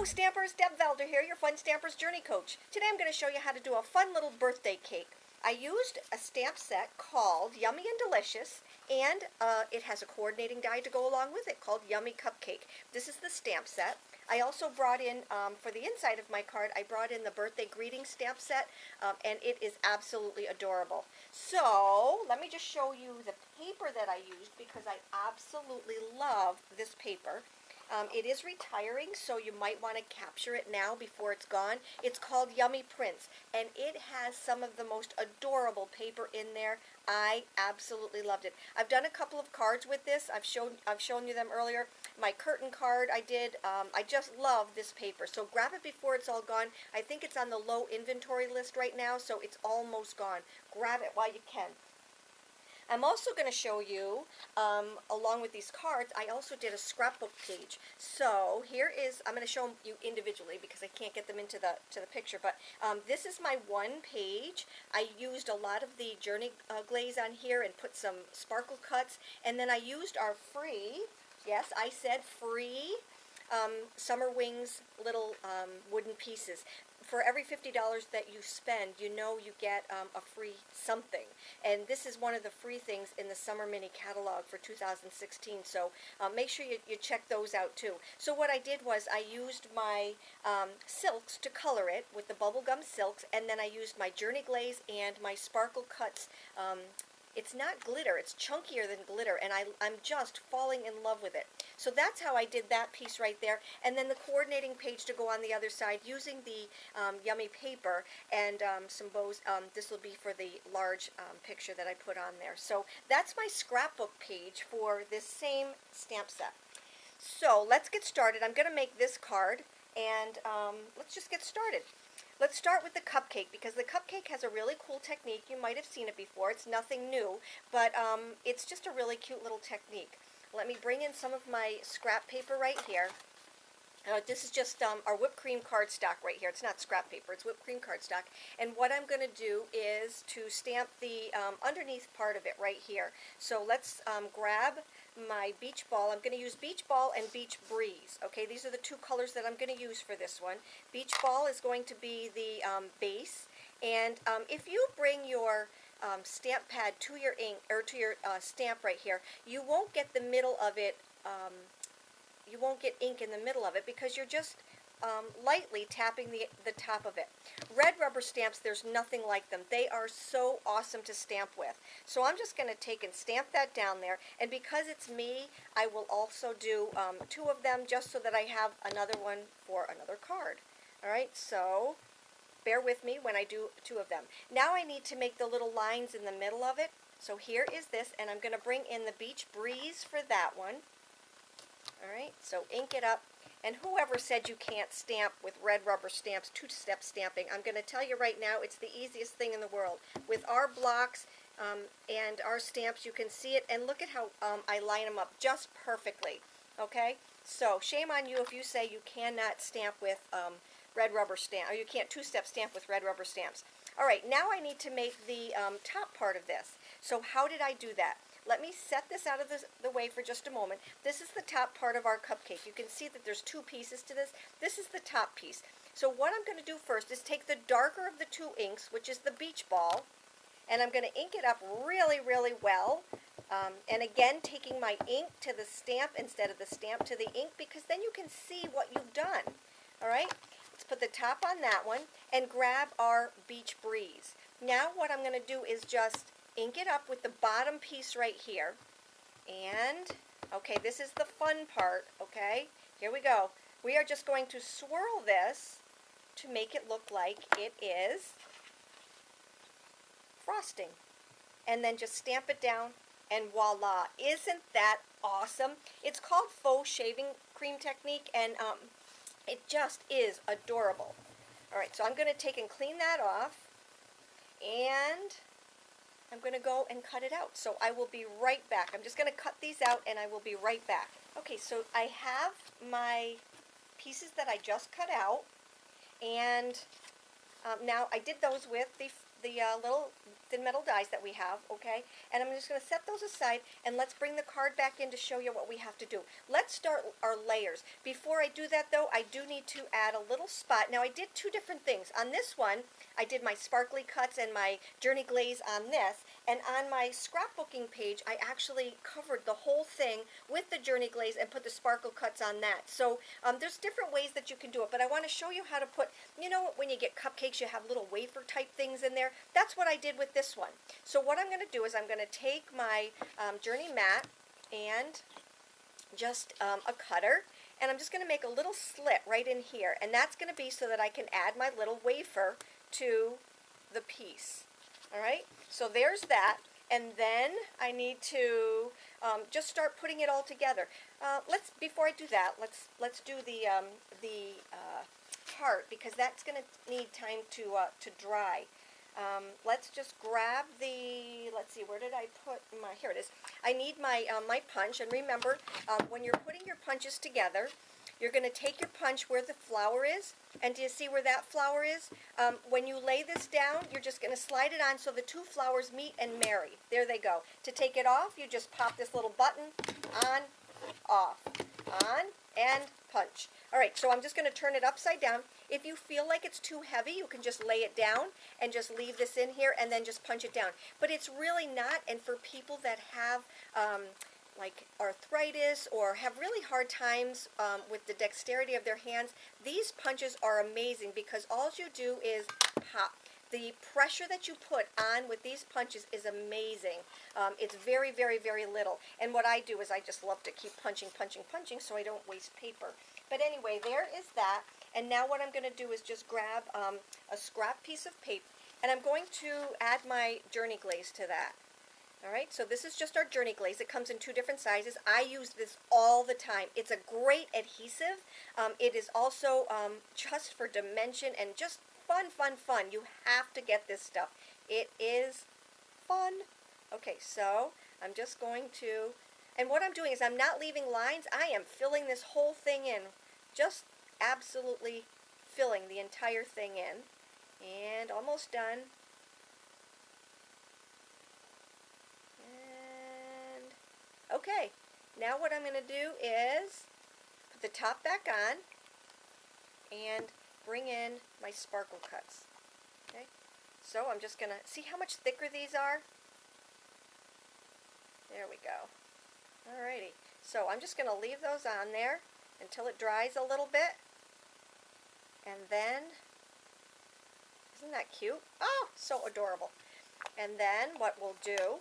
Stampers, Deb Valder here, your Fun Stampers Journey Coach. Today I'm going to show you how to do a fun little birthday cake. I used a stamp set called Yummy and Delicious, and it has a coordinating die to go along with it called Yummy Cupcake. This is the stamp set. I also brought in, for the inside of my card, I brought in the birthday greeting stamp set, and it is absolutely adorable. So, let me just show you the paper that I used because I absolutely love this paper. It is retiring, so you might want to capture it now before it's gone. It's called Yummy Prints, and it has some of the most adorable paper in there. I absolutely loved it. I've done a couple of cards with this. I've shown you them earlier. My curtain card I did. I just love this paper. So grab it before it's all gone. I think it's on the low inventory list right now, so it's almost gone. Grab it while you can. I'm also going to show you, along with these cards, I also did a scrapbook page. So here is, I'm going to show them you individually because I can't get them into the picture, but this is my one page. I used a lot of the Journey glaze on here and put some sparkle cuts, and then I used our free, yes, I said free, Summer Wings little wooden pieces. For every $50 that you spend, you know you get a free something. And this is one of the free things in the Summer Mini Catalog for 2016. So make sure you check those out too. So what I did was I used my silks to color it with the bubblegum silks, and then I used my Journey Glaze and my Sparkle Cuts. It's not glitter, it's chunkier than glitter, and I'm just falling in love with it. So that's how I did that piece right there. And then the coordinating page to go on the other side using the Yummy paper and some bows. This will be for the large picture that I put on there. So that's my scrapbook page for this same stamp set. So let's get started. I'm going to make this card, and let's just get started. Let's start with the cupcake because the cupcake has a really cool technique. You might have seen it before. It's nothing new, but it's just a really cute little technique. Let me bring in some of my scrap paper right here. This is just our whipped cream cardstock right here. It's not scrap paper, it's whipped cream cardstock. And what I'm going to do is to stamp the underneath part of it right here. So let's grab my beach ball. I'm going to use beach ball and beach breeze. Okay, these are the two colors that I'm going to use for this one. Beach ball is going to be the base. And if you bring your stamp pad to your ink or to your stamp right here, you won't get the middle of it. You won't get ink in the middle of it because you're just lightly tapping the top of it. Red rubber stamps, there's nothing like them. They are so awesome to stamp with. So I'm just going to take and stamp that down there, and because it's me, I will also do two of them just so that I have another one for another card. Alright, so bear with me when I do two of them. Now I need to make the little lines in the middle of it. So here is this, and I'm going to bring in the Beach Breeze for that one. Alright, so ink it up. And whoever said you can't stamp with red rubber stamps, two-step stamping, I'm going to tell you right now, it's the easiest thing in the world. With our blocks and our stamps, you can see it, and look at how I line them up just perfectly. Okay, so shame on you if you say you cannot stamp with red rubber stamp, or you can't two-step stamp with red rubber stamps. Alright, now I need to make the top part of this. So how did I do that? Let me set this out of the way for just a moment. This is the top part of our cupcake. You can see that there's two pieces to this. This is the top piece. So what I'm going to do first is take the darker of the two inks, which is the beach ball, and I'm going to ink it up really, really well. And again, taking my ink to the stamp instead of the stamp to the ink, because then you can see what you've done. Alright, let's put the top on that one and grab our Beach Breeze. Now what I'm going to do is just ink it up with the bottom piece right here. And, okay, this is the fun part, okay? Here we go. We are just going to swirl this to make it look like it is frosting. And then just stamp it down, and voila. Isn't that awesome? It's called Faux shaving cream technique, and it just is adorable. Alright, so I'm going to take and clean that off, and I'm going to go and cut it out. So I will be right back. I'm just going to cut these out and I will be right back. Okay, so I have my pieces that I just cut out, and now I did those with the the little thin metal dies that we have, okay? And I'm just going to set those aside, and let's bring the card back in to show you what we have to do. Let's start our layers. Before I do that, though, I do need to add a little spot. Now, I did two different things. On this one, I did my sparkly cuts and my journey glaze on this, and on my scrapbooking page, I actually covered the whole thing with the journey glaze and put the sparkle cuts on that. So there's different ways that you can do it, but I want to show you how to put, you know, when you get cupcakes, you have little wafer type things in there. That's what I did with this one. So what I'm going to do is I'm going to take my journey mat and just a cutter, and I'm just going to make a little slit right in here, and that's going to be so that I can add my little wafer to the piece. All right, so there's that, and then I need to just start putting it all together. Before I do that, let's do the heart, because that's going to need time to dry. Let's just grab the, let's see, where did I put my, here it is. I need my my punch, and remember, when you're putting your punches together, you're going to take your punch where the flower is, and do you see where that flower is? When you lay this down, you're just going to slide it on so the two flowers meet and marry. There they go. To take it off, you just pop this little button, on, off, on, and punch. All right, so I'm just going to turn it upside down. If you feel like it's too heavy, you can just lay it down and just leave this in here and then just punch it down. But it's really not, and for people that have like arthritis or have really hard times with the dexterity of their hands, these punches are amazing because all you do is pop. The pressure that you put on with these punches is amazing. It's very, very, very little. And what I do is I just love to keep punching, punching, punching so I don't waste paper. But anyway, there is that. And now what I'm going to do is just grab a scrap piece of paper, and I'm going to add my journey glaze to that. All right, so this is just our journey glaze. It comes in two different sizes. I use this all the time. It's a great adhesive. It is also just for dimension and just fun, fun, fun. You have to get this stuff. It is fun. Okay, so I'm just going to, and what I'm doing is I'm not leaving lines. I am filling this whole thing in, just absolutely filling the entire thing in, and almost done. Okay, now what I'm going to do is put the top back on and bring in my sparkle cuts. Okay, so I'm just going to see how much thicker these are. There we go. Alrighty, so I'm just going to leave those on there until it dries a little bit, and then, isn't that cute? Oh, so adorable. And then what we'll do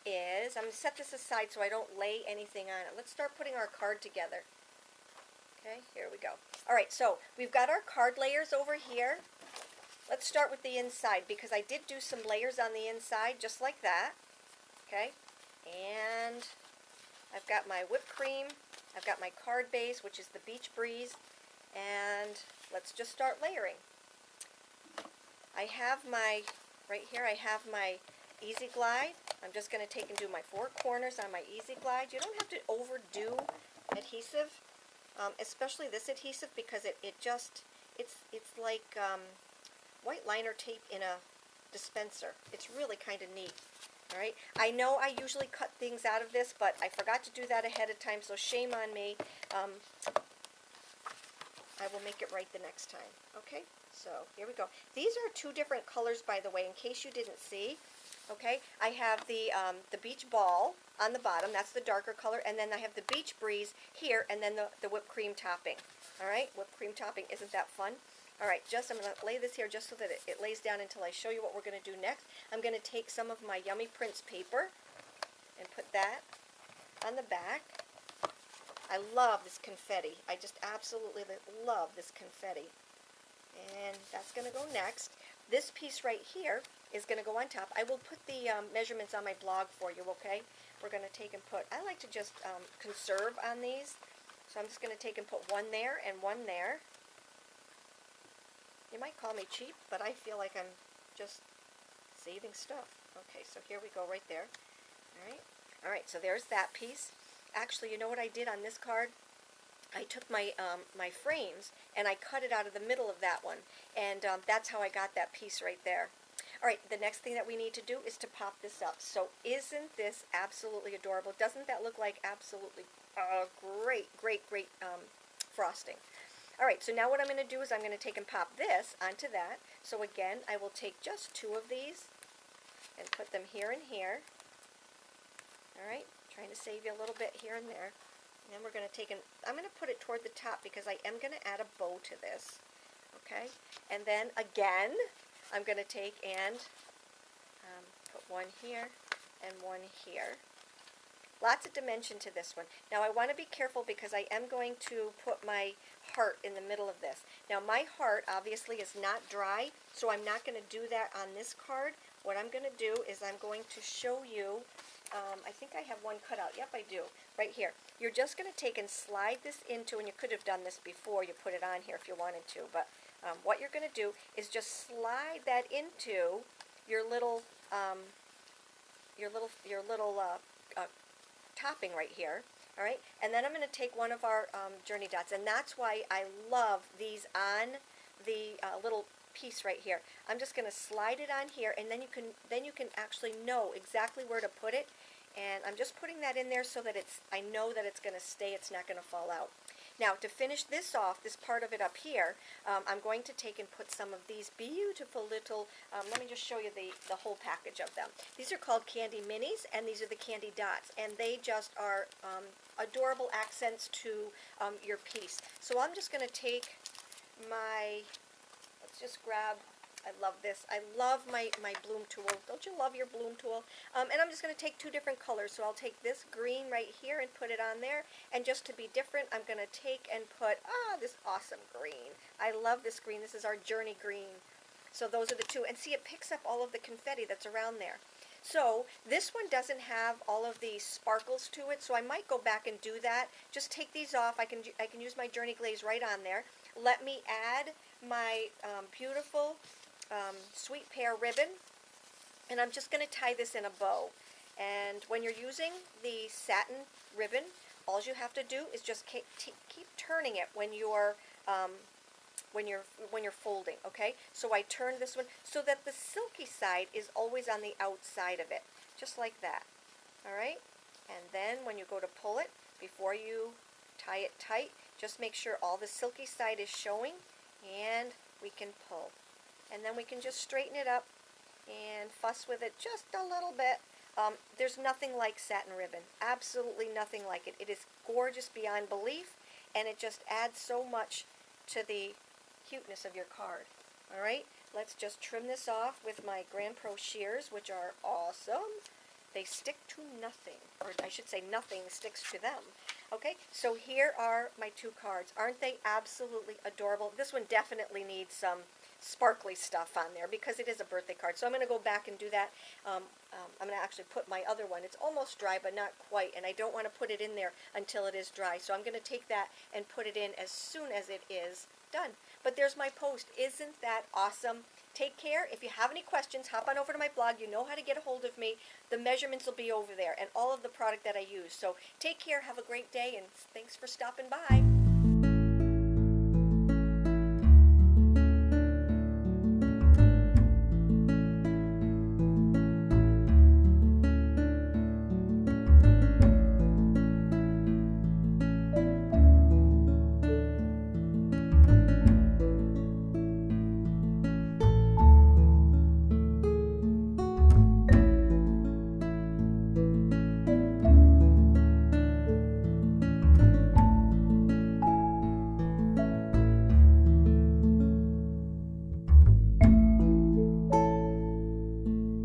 is, I'm going to set this aside so I don't lay anything on it. Let's start putting our card together. Okay, here we go. Alright, so we've got our card layers over here. Let's start with the inside, because I did do some layers on the inside, just like that. Okay, and I've got my whipped cream, I've got my card base, which is the Beach Breeze, and let's just start layering. I have my, right here, I have my Easy Glide. I'm just going to take and do my four corners on my Easy Glide. You don't have to overdo adhesive, especially this adhesive, because it's like white liner tape in a dispenser. It's really kind of neat. All right. I know I usually cut things out of this, but I forgot to do that ahead of time, so shame on me. I will make it right the next time. Okay, so here we go. These are two different colors, by the way, in case you didn't see. Okay, I have the Beach Ball on the bottom, that's the darker color, and then I have the Beach Breeze here, and then the whipped cream topping. All right, whipped cream topping, isn't that fun? All right, I'm going to lay this here just so that it lays down until I show you what we're going to do next. I'm going to take some of my Yummy Prints paper and put that on the back. I love this confetti. I just absolutely love this confetti. And that's going to go next. This piece right here is going to go on top. I will put the measurements on my blog for you, okay? We're going to take and put, I like to just conserve on these. So I'm just going to take and put one there and one there. You might call me cheap, but I feel like I'm just saving stuff. Okay, so here we go right there. All right, so there's that piece. Actually, you know what I did on this card? I took my my frames and I cut it out of the middle of that one, and that's how I got that piece right there. All right, the next thing that we need to do is to pop this up. So isn't this absolutely adorable? Doesn't that look like absolutely great, great, great frosting? All right, so now what I'm going to do is I'm going to take and pop this onto that. So again, I will take just 2 of these and put them here and here. All right, trying to save you a little bit here and there. And then we're going to take and I'm going to put it toward the top because I am going to add a bow to this. Okay, and then again, I'm going to take and put one here and one here. Lots of dimension to this one. Now I want to be careful because I am going to put my heart in the middle of this. Now my heart obviously is not dry, so I'm not going to do that on this card. What I'm going to do is I'm going to show you, I think I have one cut out. Yep, I do. Right here. You're just going to take and slide this into, and you could have done this before you put it on here if you wanted to, but what you're going to do is just slide that into your little topping right here. All right, and then I'm going to take one of our journey dots, and that's why I love these on the little piece right here. I'm just going to slide it on here, and then you can actually know exactly where to put it. And I'm just putting that in there so that I know that it's going to stay. It's not going to fall out. Now, to finish this off, this part of it up here, I'm going to take and put some of these beautiful little, let me just show you the whole package of them. These are called Candy Minis, and these are the Candy Dots, and they just are adorable accents to your piece. So I'm just going to take my, let's just grab, I love this. I love my bloom tool. Don't you love your bloom tool? And I'm just going to take 2 different colors. So I'll take this green right here and put it on there. And just to be different, I'm going to take and put, this awesome green. I love this green. This is our Journey green. So those are the 2. And see, it picks up all of the confetti that's around there. So this one doesn't have all of the sparkles to it, so I might go back and do that. Just take these off. I can use my Journey Glaze right on there. Let me add my beautiful sweet pear ribbon, and I'm just going to tie this in a bow. And when you're using the satin ribbon, all you have to do is just keep turning it when you're folding. Okay, so I turn this one so that the silky side is always on the outside of it, just like that. All right, and then when you go to pull it, before you tie it tight, just make sure all the silky side is showing, and we can pull. And then we can just straighten it up and fuss with it just a little bit. There's nothing like satin ribbon. Absolutely nothing like it. It is gorgeous beyond belief, and it just adds so much to the cuteness of your card. All right, let's just trim this off with my Grand Pro shears, which are awesome. They stick to nothing, or I should say nothing sticks to them. Okay, so here are my 2 cards. Aren't they absolutely adorable? This one definitely needs some sparkly stuff on there because it is a birthday card. So I'm going to go back and do that. I'm going to actually put my other one. It's almost dry, but not quite, and I don't want to put it in there until it is dry. So I'm going to take that and put it in as soon as it is done. But there's my post. Isn't that awesome? Take care. If you have any questions, hop on over to my blog. You know how to get a hold of me. The measurements will be over there and all of the product that I use. So take care. Have a great day, and thanks for stopping by.